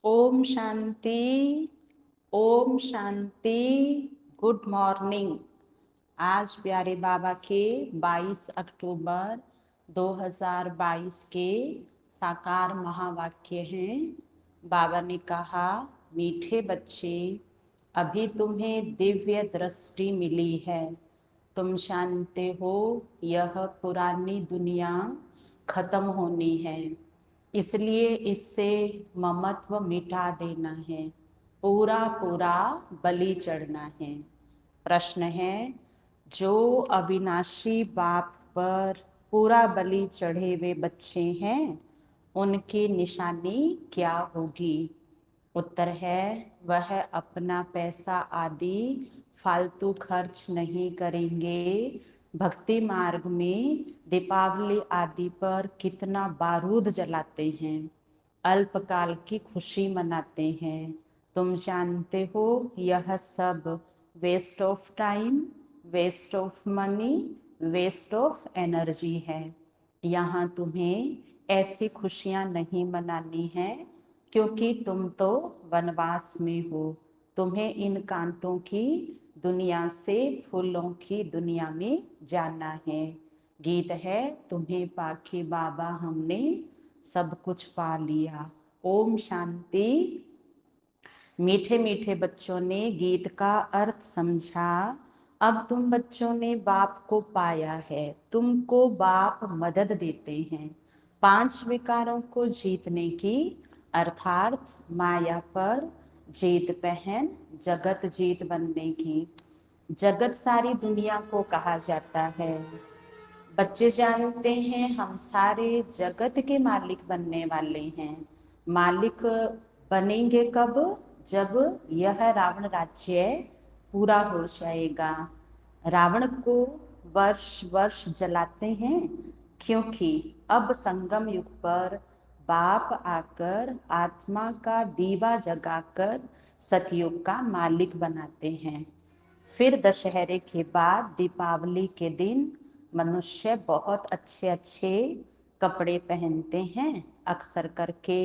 Om Shanti. Om Shanti. Good morning. आज प्यारे बाबा के 22 अक्टूबर 2022 के साकार महावाक्य हैं। बाबा ने कहा, मीठे बच्चे, अभी तुम्हें दिव्य दृष्टि मिली है। तुम जानते हो यह पुरानी दुनिया खत्म होनी है, इसलिए इससे ममत्व मिटा देना है, पूरा पूरा बलि चढ़ना है। प्रश्न है, जो अविनाशी बाप पर पूरा बलि चढ़े हुए बच्चे हैं, उनकी निशानी क्या होगी? उत्तर है, वह अपना पैसा आदि फालतू खर्च नहीं करेंगे। भक्ति मार्ग में दीपावली आदि पर कितना बारूद जलाते हैं, अल्पकाल की खुशी मनाते हैं। तुम जानते हो यह सब waste of time, waste of money, waste of energy है। यहाँ तुम्हें ऐसी खुशियाँ नहीं मनानी है, क्योंकि तुम तो वनवास में हो। तुम्हें इन कांटों की दुनिया से फूलों की दुनिया में जाना है। गीत है, तुम्हें पाके बाबा हमने सब कुछ पा लिया। ओम शांति। मीठे मीठे बच्चों ने गीत का अर्थ समझा। अब तुम बच्चों ने बाप को पाया है, तुमको बाप मदद देते हैं 5 विकारों को जीतने की, अर्थात माया पर जीत पहन जगत जीत बनने की। जगत सारी दुनिया को कहा जाता है। बच्चे जानते हैं हम सारे जगत के मालिक बनने वाले हैं। मालिक बनेंगे कब? जब यह रावण राज्य पूरा हो जाएगा। रावण को वर्ष वर्ष जलाते हैं, क्योंकि अब संगम युग पर बाप आकर आत्मा का दीवा जगाकर सतयुग का मालिक बनाते हैं। फिर दशहरे के बाद दीपावली के दिन मनुष्य बहुत अच्छे अच्छे कपड़े पहनते हैं। अक्सर करके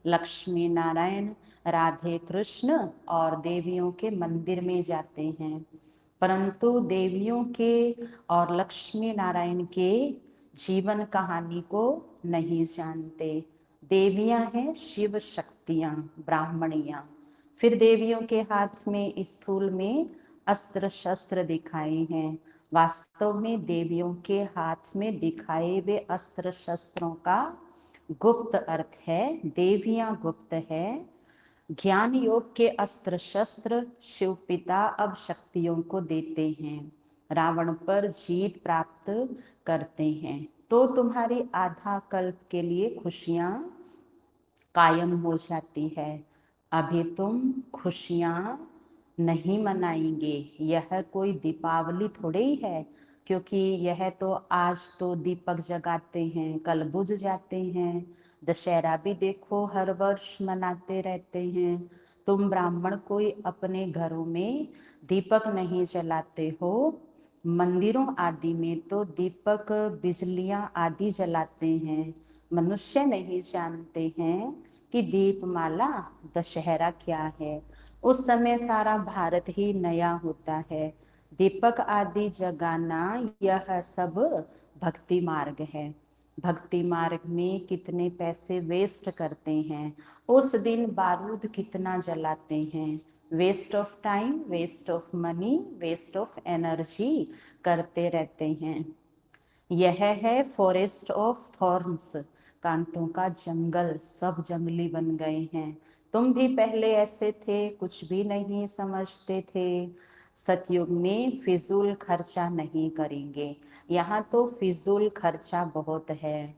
लक्ष्मी नारायण, राधे कृष्ण और देवियों के मंदिर में जाते हैं, परंतु देवियों के और लक्ष्मी नारायण के जीवन कहानी को नहीं जानते। देवियां हैं शिव शक्तियां, ब्राह्मणियां। फिर देवियों के हाथ में स्थूल में अस्त्र शस्त्र दिखाए हैं। वास्तव में देवियों के हाथ में दिखाए हुए अस्त्र शस्त्रों का गुप्त अर्थ है, देवियां गुप्त है। ज्ञान योग के अस्त्र शस्त्र शिव पिता अब शक्तियों को देते हैं, रावण पर जीत प्राप्त करते हैं। तो तुम्हारी आधा कल्प के लिए खुशियां कायम हो जाती है। अभी तुम खुशियां नहीं मनाएंगे। यह कोई दीपावली थोड़े ही है, क्योंकि यह तो आज तो दीपक जगाते हैं, कल बुझ जाते हैं। दशहरा भी देखो हर वर्ष मनाते रहते हैं। तुम ब्राह्मण कोई अपने घरों में दीपक नहीं जलाते हो। मंदिरों आदि में तो दीपक बिजलियां आदि जलाते हैं। मनुष्य नहीं जानते हैं कि दीपमाला दशहरा क्या है। उस समय सारा भारत ही नया होता है। दीपक आदि जगाना यह सब भक्ति मार्ग है। भक्ति मार्ग में कितने पैसे वेस्ट करते हैं, उस दिन बारूद कितना जलाते हैं। Waste of time, waste of money, waste of energy करते रहते हैं। यह है फॉरेस्ट ऑफ थॉर्न्स, कांटों का जंगल। सब जंगली बन गए हैं। तुम भी पहले ऐसे थे, कुछ भी नहीं समझते थे। सतयुग में फिजूल खर्चा नहीं करेंगे। यहाँ तो फिजूल खर्चा बहुत है।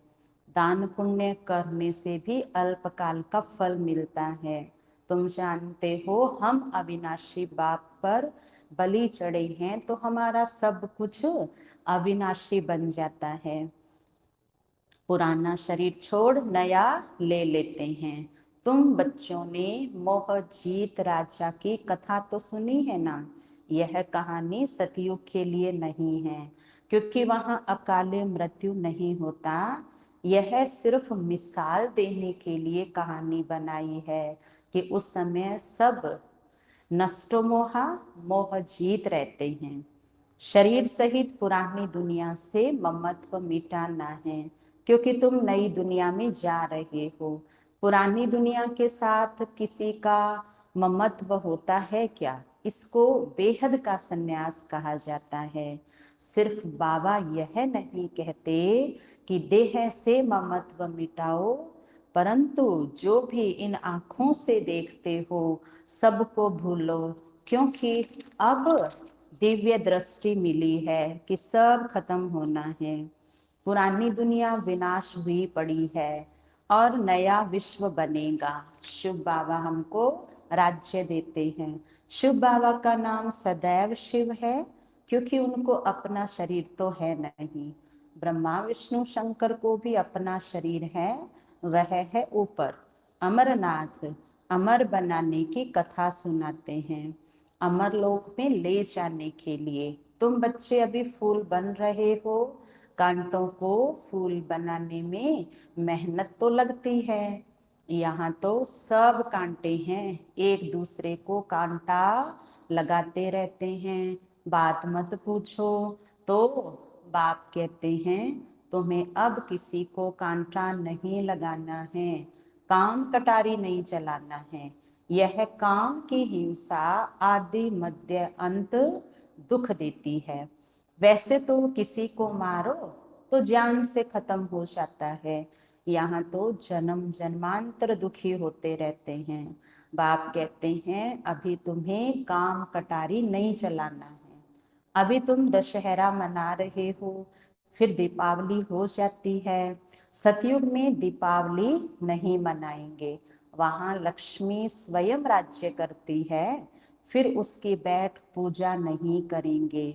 दान पुण्य करने से भी अल्पकाल का फल मिलता है। तुम जानते हो हम अविनाशी बाप पर बलि चढ़े हैं, तो हमारा सब कुछ अविनाशी बन जाता है। पुराना शरीर छोड़ नया ले लेते हैं। तुम बच्चों ने मोह जीत राजा की कथा तो सुनी है ना। यह कहानी सतयुग के लिए नहीं है, क्योंकि वहां अकाले मृत्यु नहीं होता। यह सिर्फ मिसाल देने के लिए कहानी बनाई है कि उस समय सब नष्टो मोहा मोह जीत रहते हैं। शरीर सहित पुरानी दुनिया से ममत्व मिटाना है, क्योंकि तुम नई दुनिया में जा रहे हो। पुरानी दुनिया के साथ किसी का ममत्व होता है क्या? इसको बेहद का संन्यास कहा जाता है। सिर्फ बाबा यह नहीं कहते कि देह से ममत्व मिटाओ, परंतु जो भी इन आँखों से देखते हो सबको भूलो, क्योंकि अब दिव्य दृष्टि मिली है कि सब खत्म होना है। पुरानी दुनिया विनाश हुई पड़ी है और नया विश्व बनेगा। शिव बाबा हमको राज्य देते हैं। शिव बाबा का नाम सदैव शिव है, क्योंकि उनको अपना शरीर तो है नहीं। ब्रह्मा विष्णु शंकर को भी अपना शरीर है, वह है ऊपर। अमरनाथ अमर बनाने की कथा सुनाते हैं, अमरलोक में ले जाने के लिए। तुम बच्चे अभी फूल बन रहे हो, कांटों को फूल बनाने में मेहनत तो लगती है। यहाँ तो सब कांटे हैं, एक दूसरे को कांटा लगाते रहते हैं। बात मत पूछो। तो बाप कहते हैं तुम्हें अब किसी को कांटा नहीं लगाना है, काम कटारी नहीं चलाना है। यह काम की हिंसा आदि मध्य अंत दुख देती है। वैसे तो किसी को मारो तो जान से खत्म हो जाता है, यहाँ तो जन्म जन्मांतर दुखी होते रहते हैं। बाप कहते हैं अभी तुम्हें काम कटारी नहीं चलाना है। अभी तुम दशहरा मना रहे हो, फिर दीपावली हो जाती है। सतयुग में दीपावली नहीं मनाएंगे, वहां लक्ष्मी स्वयं राज्य करती है, फिर उसकी बैठ पूजा नहीं करेंगे।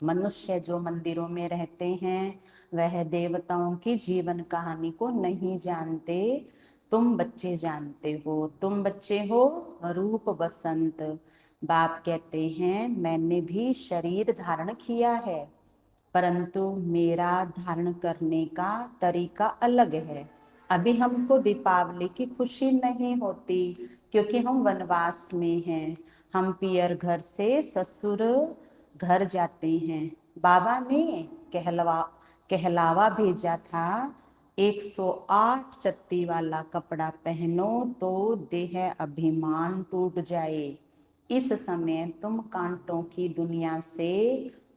मनुष्य जो मंदिरों में रहते हैं वह देवताओं की जीवन कहानी को नहीं जानते। तुम बच्चे जानते हो, तुम बच्चे हो रूप बसंत। बाप कहते हैं मैंने भी शरीर धारण किया है, परंतु मेरा धारण करने का तरीका अलग है। अभी हमको दीपावली की खुशी नहीं होती, क्योंकि हम वनवास में हैं। हम पियर घर से ससुर घर जाते हैं। बाबा ने कहलावा भेजा था, 108 चत्ती वाला कपड़ा पहनो तो देह अभिमान टूट जाए। इस समय तुम कांटों की दुनिया से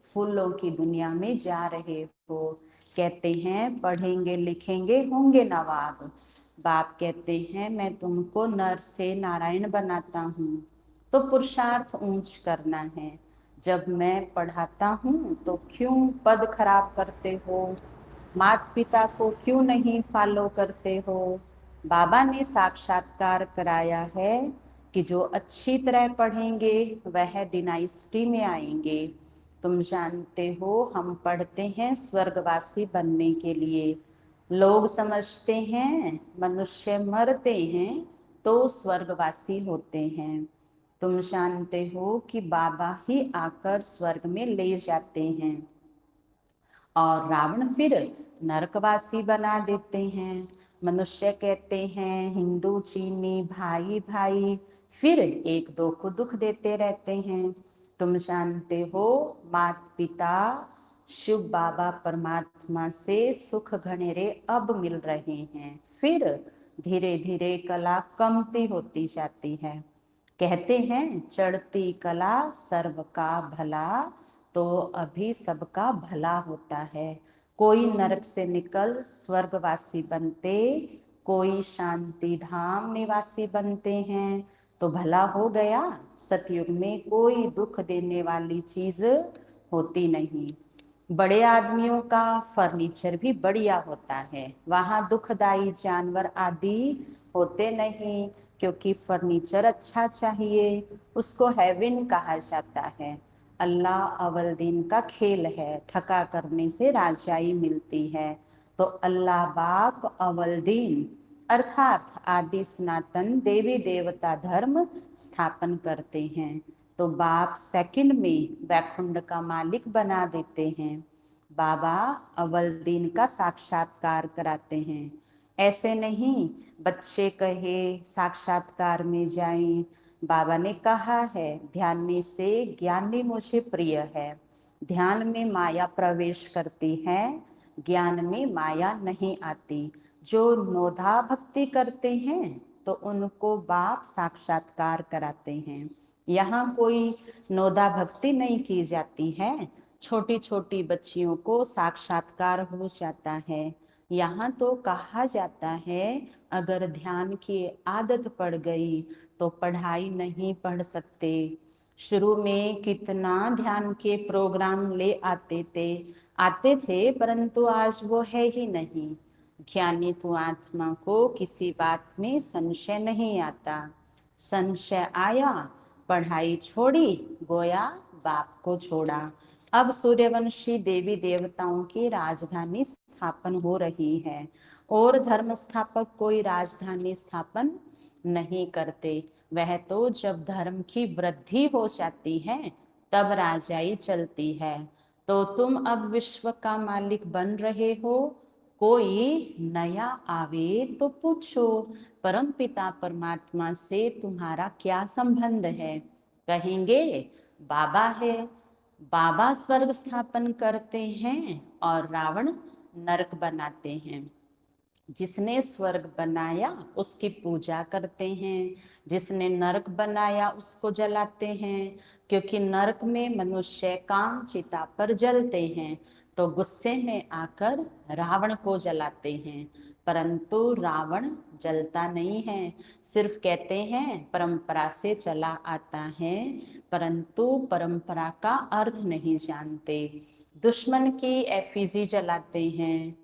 फूलों की दुनिया में जा रहे हो। कहते हैं पढ़ेंगे लिखेंगे होंगे नवाब। बाप कहते हैं मैं तुमको नर से नारायण बनाता हूँ, तो पुरुषार्थ ऊंच करना है। जब मैं पढ़ाता हूँ तो क्यों पद खराब करते हो? माता पिता को क्यों नहीं फॉलो करते हो? बाबा ने साक्षात्कार कराया है कि जो अच्छी तरह पढ़ेंगे वह डिनाइस्टी में आएंगे। तुम जानते हो हम पढ़ते हैं स्वर्गवासी बनने के लिए। लोग समझते हैं मनुष्य मरते हैं तो स्वर्गवासी होते हैं। तुम जानते हो कि बाबा ही आकर स्वर्ग में ले जाते हैं और रावण फिर नरकवासी बना देते हैं। मनुष्य कहते हैं हिंदू चीनी भाई भाई, फिर एक दो को दुख देते रहते हैं। तुम जानते हो माता पिता शिव बाबा परमात्मा से सुख घनेरे अब मिल रहे हैं, फिर धीरे धीरे कला कमती होती जाती है। कहते हैं चढ़ती कला सर्व का भला, तो अभी सबका भला होता है। कोई नरक से निकल स्वर्गवासी बनते, कोई शांति धाम निवासी बनते हैं, तो भला हो गया। सतयुग में कोई दुख देने वाली चीज होती नहीं। बड़े आदमियों का फर्नीचर भी बढ़िया होता है, वहां दुखदाई जानवर आदि होते नहीं, क्योंकि फर्नीचर अच्छा चाहिए। उसको हेवन कहा जाता है। अल्लाह अव्वल दिन का खेल है, ठका करने से राजाई मिलती है। तो अल्लाह बाप अव्वल दिन अर्थात आदि सनातन देवी देवता धर्म स्थापन करते हैं। तो बाप सेकंड में वैकुंठ का मालिक बना देते हैं। बाबा अव्वल दिन का साक्षात्कार कराते हैं। ऐसे नहीं बच्चे कहे साक्षात्कार में जाएं। बाबा ने कहा है ध्यान से ज्ञानी मुझे प्रिय है। ध्यान में माया प्रवेश करती है, ज्ञान में माया नहीं आती। जो नोधा भक्ति करते हैं तो उनको बाप साक्षात्कार कराते हैं। यहाँ कोई नोदा भक्ति नहीं की जाती है, छोटी छोटी बच्चियों को साक्षात्कार हो जाता है। यहाँ तो कहा जाता है अगर ध्यान की आदत पड़ गई तो पढ़ाई नहीं पढ़ सकते। शुरू में कितना ध्यान के प्रोग्राम ले आते थे परंतु आज वो है ही नहीं। ज्ञानी तो आत्मा को किसी बात में संशय नहीं आता। संशय आया पढ़ाई छोड़ी, गोया बाप को छोड़ा। अब सूर्यवंशी देवी देवताओं की राजधानी स्थापन हो रही है और धर्म स्थापक कोई राजधानी स्थापन नहीं करते। वह तो जब धर्म की वृद्धि हो जाती है तब राजाई चलती है। तो तुम अब विश्व का मालिक बन रहे हो, कोई नया आवे तो पूछो परम पिता परमात्मा से तुम्हारा क्या संबंध है। कहेंगे बाबा है। बाबा स्वर्ग स्थापन करते हैं और रावण नरक बनाते हैं। जिसने स्वर्ग बनाया उसकी पूजा करते हैं, जिसने नरक बनाया उसको जलाते हैं। क्योंकि नरक में मनुष्य काम चिता पर जलते हैं तो गुस्से में आकर रावण को जलाते हैं। परंतु रावण जलता नहीं है, सिर्फ कहते हैं परंपरा से चला आता है, परंतु परंपरा का अर्थ नहीं जानते। दुश्मन की एफिजी जलाते हैं।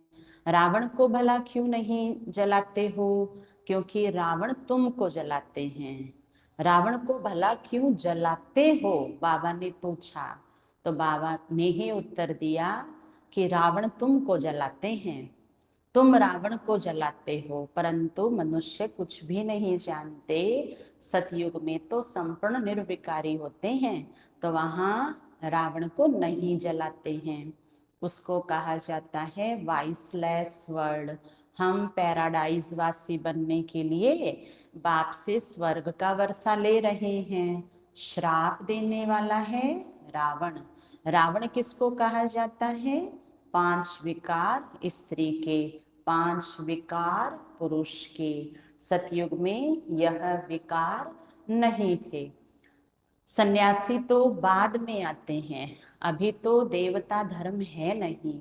रावण को भला क्यों नहीं जलाते हो? क्योंकि रावण तुमको जलाते हैं। रावण को भला क्यों जलाते हो? बाबा ने पूछा तो बाबा ने ही उत्तर दिया कि रावण तुमको जलाते हैं, तुम रावण को जलाते हो। परंतु मनुष्य कुछ भी नहीं जानते। सतयुग में तो संपूर्ण निर्विकारी होते हैं तो वहां रावण को नहीं जलाते हैं। उसको कहा जाता है वाइसलेस वर्ल्ड। हम पैराडाइज वासी बनने के लिए बाप से स्वर्ग का वर्षा ले रहे हैं। श्राप देने वाला है रावण। रावण किसको कहा जाता है? 5 विकार स्त्री के, 5 विकार पुरुष के। सतयुग में यह विकार नहीं थे। सन्यासी तो बाद में आते हैं, अभी तो देवता धर्म है नहीं,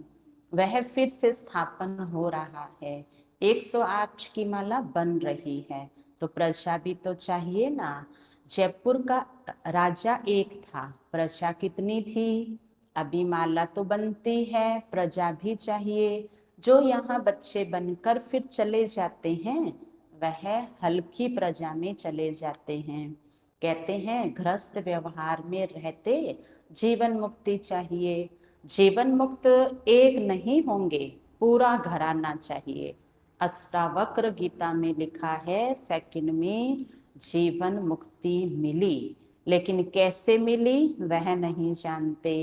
वह फिर से स्थापन हो रहा है। 108 की माला बन रही है तो प्रजा भी तो चाहिए ना। जयपुर का राजा एक था, प्रजा कितनी थी? अभी माला तो बनती है, प्रजा भी चाहिए। जो यहाँ बच्चे बनकर फिर चले जाते हैं वह हल्की प्रजा में चले जाते हैं। कहते हैं गृहस्थ व्यवहार में रहते जीवन मुक्ति चाहिए। जीवन मुक्त एक नहीं होंगे, पूरा घराना चाहिए। अष्टावक्र गीता में लिखा है सेकंड में जीवन मुक्ति मिली, लेकिन कैसे मिली वह नहीं जानते।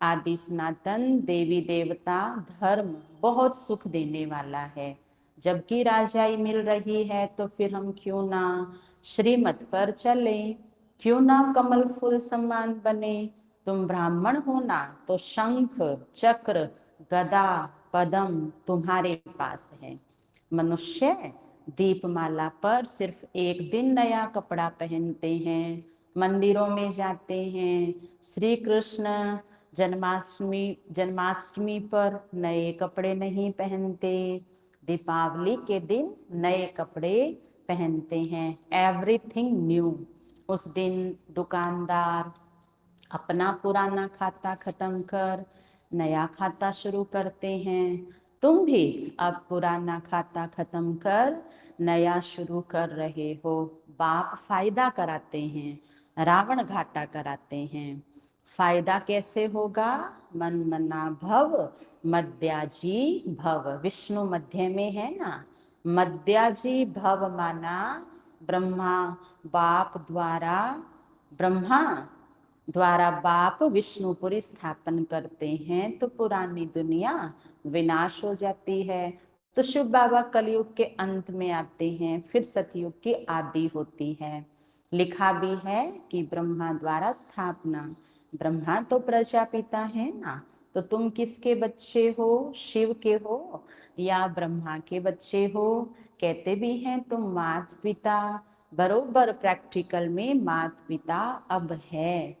आदि सनातन देवी देवता धर्म बहुत सुख देने वाला है, जबकि राजाई मिल रही है तो फिर हम क्यों ना श्रीमत पर चले, क्यों ना कमल फूल समान बने। तुम ब्राह्मण हो ना तो शंख चक्र गदा पद्म तुम्हारे पास है। मनुष्य दीपमाला पर सिर्फ एक दिन नया कपड़ा पहनते हैं, मंदिरों में जाते हैं। श्री कृष्ण जन्माष्टमी पर नए कपड़े नहीं पहनते, दीपावली के दिन नए कपड़े पहनते हैं। Everything new. उस दिन दुकानदार अपना पुराना खाता खत्म कर नया खाता शुरू करते हैं। तुम भी अब पुराना खाता खत्म कर नया शुरू कर रहे हो। बाप फायदा कराते हैं, रावण घाटा कराते हैं। फायदा कैसे होगा? मन मना भव मध्याजी भव। विष्णु मध्य में है ना, मध्याजी भव माना ब्रह्मा बाप द्वारा, ब्रह्मा द्वारा बाप विष्णुपुरी स्थापन करते हैं तो पुरानी दुनिया विनाश हो जाती है। तो शिव बाबा कलयुग के अंत में आते हैं, फिर सतयुग की आदि होती है। लिखा भी है कि ब्रह्मा द्वारा स्थापना। ब्रह्मा तो प्रजापिता है ना, तो तुम किसके बच्चे हो, शिव के हो या ब्रह्मा के बच्चे हो? कहते भी हैं तुम मात पिता, बरोबर प्रैक्टिकल में मात पिता अब है।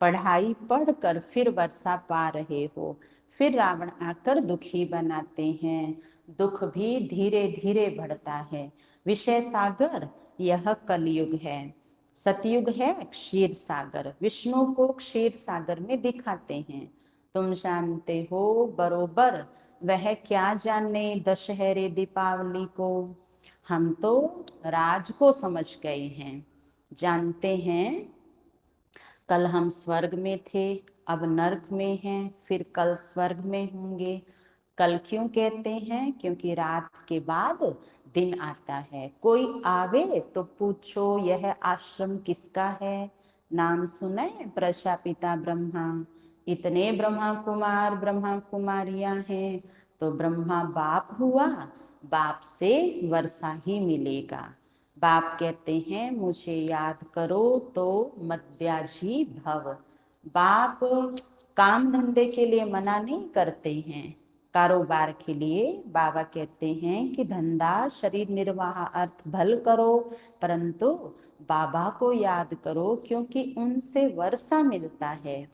पढ़ाई पढ़कर फिर वर्षा पा रहे हो, फिर रावण आकर दुखी बनाते हैं। दुख भी धीरे धीरे बढ़ता है। विषय सागर यह कलयुग है। सतयुग है क्षीर सागर। विष्णु को क्षीर सागर में दिखाते हैं। तुम जानते हो बरोबर, वह क्या जाने दशहरे दीपावली को। हम तो राज को समझ गए हैं। जानते हैं कल हम स्वर्ग में थे, अब नर्क में हैं, फिर कल स्वर्ग में होंगे। कल क्यों कहते हैं? क्योंकि रात के बाद दिन आता है। कोई आवे तो पूछो यह आश्रम किसका है। नाम सुने प्रजापिता ब्रह्मा, इतने ब्रह्मा कुमारियां हैं, तो ब्रह्मा बाप हुआ, बाप से वर्षा ही मिलेगा। बाप कहते हैं मुझे याद करो तो मध्याजी भव। बाप काम धंधे के लिए मना नहीं करते हैं, कारोबार के लिए। बाबा कहते हैं कि धंधा शरीर निर्वाह अर्थ भल करो, परंतु बाबा को याद करो, क्योंकि उनसे वर्षा मिलता है।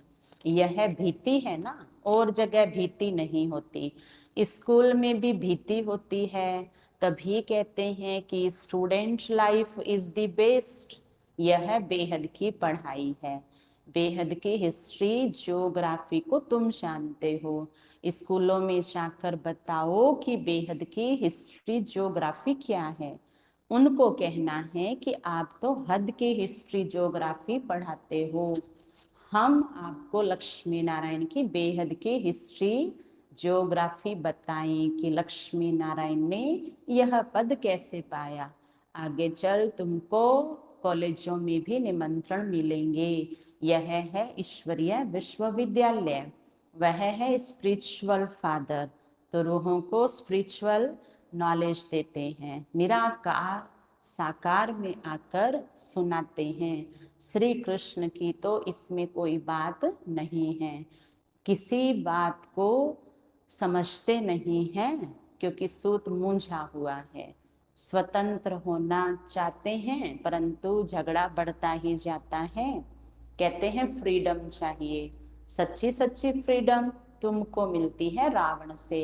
यह भीति है ना, और जगह भीति नहीं होती। स्कूल में भी भीति होती है, तभी कहते हैं कि student life is the best. यह बेहद की पढ़ाई है। बेहद की हिस्ट्री ज्योग्राफी को तुम जानते हो। स्कूलों में जाकर बताओ कि बेहद की हिस्ट्री ज्योग्राफी क्या है। उनको कहना है कि आप तो हद की हिस्ट्री ज्योग्राफी पढ़ाते हो। हम आपको लक्ष्मी नारायण की बेहद की हिस्ट्री ज्योग्राफी बताएं कि लक्ष्मी नारायण ने यह पद कैसे पाया। आगे चल तुमको कॉलेजों में भी निमंत्रण मिलेंगे। यह है ईश्वरीय विश्वविद्यालय, वह है स्पिरिचुअल फादर, तो रूहों को स्पिरिचुअल नॉलेज देते हैं। निराकार साकार में आकर सुनाते हैं। श्री कृष्ण की तो इसमें कोई बात नहीं है। किसी बात को समझते नहीं हैं, क्योंकि सूत मूंझा हुआ है। स्वतंत्र होना चाहते हैं, परंतु झगड़ा बढ़ता ही जाता है। कहते हैं फ्रीडम चाहिए। सच्ची सच्ची फ्रीडम तुमको मिलती है रावण से।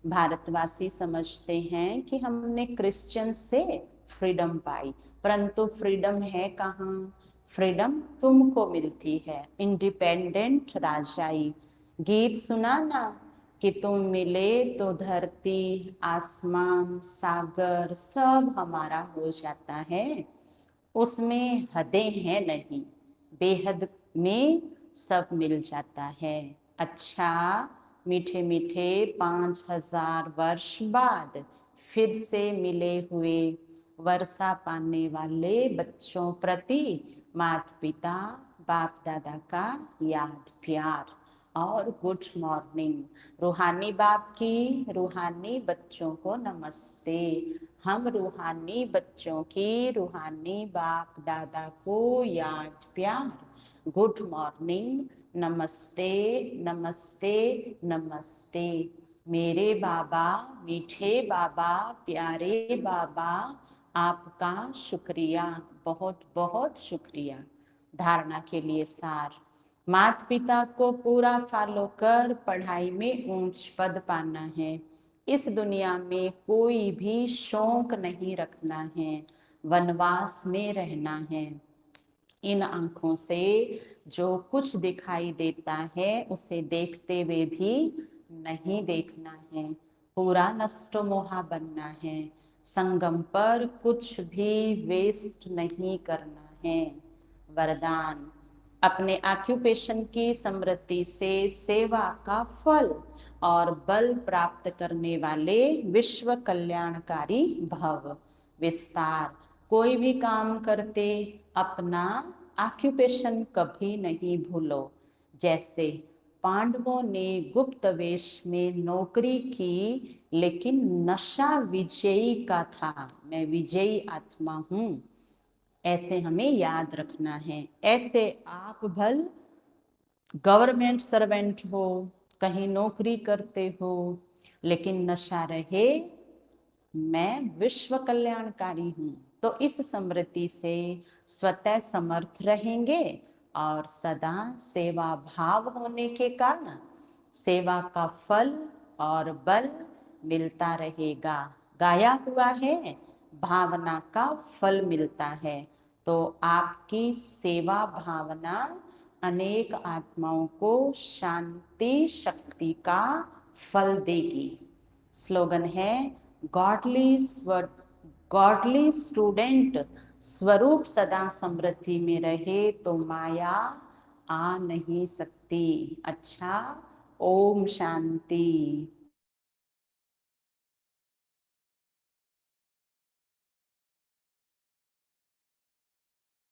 भारतवासी समझते हैं कि हमने क्रिश्चियन से फ्रीडम पाई, परंतु फ्रीडम है कहाँ? फ्रीडम तुमको मिलती है। इंडिपेंडेंट राजाई गीत सुना ना कि तुम मिले तो धरती आसमान सागर सब हमारा हो जाता है। उसमें हदें हैं नहीं, बेहद में सब मिल जाता है। अच्छा, मीठे मीठे 5000 वर्ष बाद फिर से मिले हुए वर्षा पाने वाले बच्चों प्रति माता पिता बाप दादा का याद प्यार और गुड मॉर्निंग। रूहानी बाप की रूहानी बच्चों को नमस्ते। हम रूहानी बच्चों की रूहानी बाप दादा को याद प्यार, गुड मॉर्निंग, नमस्ते नमस्ते नमस्ते। मेरे बाबा, मीठे बाबा, प्यारे बाबा, आपका शुक्रिया, बहुत बहुत शुक्रिया। धारणा के लिए सार, माता पिता को पूरा फॉलो कर पढ़ाई में ऊंच पद पाना है। इस दुनिया में कोई भी शौक नहीं रखना है, वनवास में रहना है। इन आंखों से जो कुछ दिखाई देता है उसे देखते हुए भी नहीं देखना है। पूरा नष्ट मोहा बनना है। संगम पर कुछ भी वेस्ट नहीं करना है। वरदान, अपने ऑक्यूपेशन की समृद्धि से सेवा का फल और बल प्राप्त करने वाले विश्व कल्याणकारी भव। विस्तार, कोई भी काम करते अपना ऑक्यूपेशन कभी नहीं भूलो। जैसे पांडवों ने गुप्त वेश में नौकरी की, लेकिन नशा विजयी का था। मैं विजयी आत्मा हूं, ऐसे हमें याद रखना है। ऐसे आप भल गवर्नमेंट सर्वेंट हो, कहीं नौकरी करते हो, लेकिन नशा रहे मैं विश्व कल्याणकारी हूँ, तो इस स्मृति से स्वतः समर्थ रहेंगे और सदा सेवा भाव होने के कारण सेवा का फल और बल मिलता रहेगा। गाया हुआ है, भावना का फल मिलता है। तो आपकी सेवा भावना अनेक आत्माओं को शांति शक्ति का फल देगी। स्लोगन है, गॉडली स्टूडेंट स्वरूप सदा समृद्धि में रहे तो माया आ नहीं सकती। अच्छा, ओम शांति।